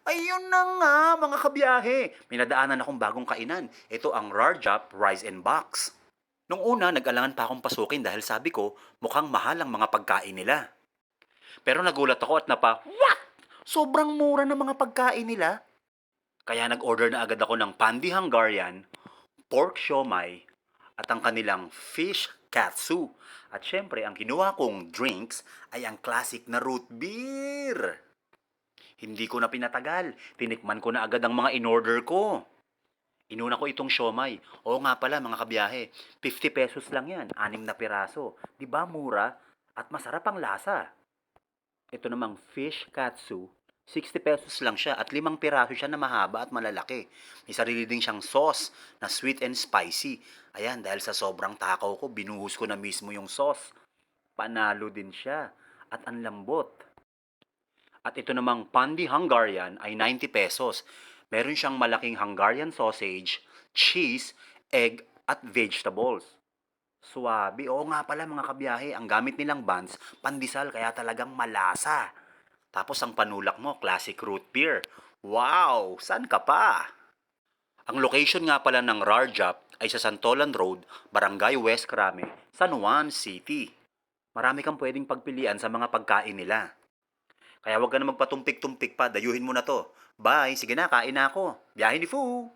Ayun na nga, mga kabiyahe. May nadaanan akong bagong kainan. Ito ang Rarjap Rice and Box. Nung una, nag-alangan pa akong pasukin dahil sabi ko, mukhang mahal ang mga pagkain nila. Pero nagulat ako at what? Sobrang mura ng mga pagkain nila. Kaya nag-order na agad ako ng Pandi Hungarian, pork siomai, at ang kanilang fish katsu. At syempre, ang kinuha kong drinks ay ang classic na root beer. Hindi ko na pinatagal. Tinikman ko na agad ang mga in-order ko. Inuna ko itong siomay. Oo nga pala mga kabiyahe, 50 pesos lang yan, 6 na piraso. Di ba mura? At masarap ang lasa. Ito namang fish katsu, 60 pesos lang siya at 5 piraso siya na mahaba at malalaki. May sarili din siyang sauce na sweet and spicy. Ayan, dahil sa sobrang takaw ko, binuhos ko na mismo yung sauce. Panalo din siya at ang lambot. At ito namang Pandi Hungarian ay 90 pesos. Meron siyang malaking Hungarian sausage, cheese, egg, at vegetables. Suwabe. Oo nga pala mga kabiyahe, ang gamit nilang buns, pandesal kaya talagang malasa. Tapos ang panulak mo, classic root beer. Wow! San ka pa? Ang location nga pala ng Rarjap ay sa Santolan Road, Barangay West Crame, San Juan City. Marami kang pwedeng pagpilian sa mga pagkain nila. Kaya huwag ka na magpatumpik-tumpik pa, dayuhin mo na to. Bye, sige na, kain na ako. Biyahe ni Fu!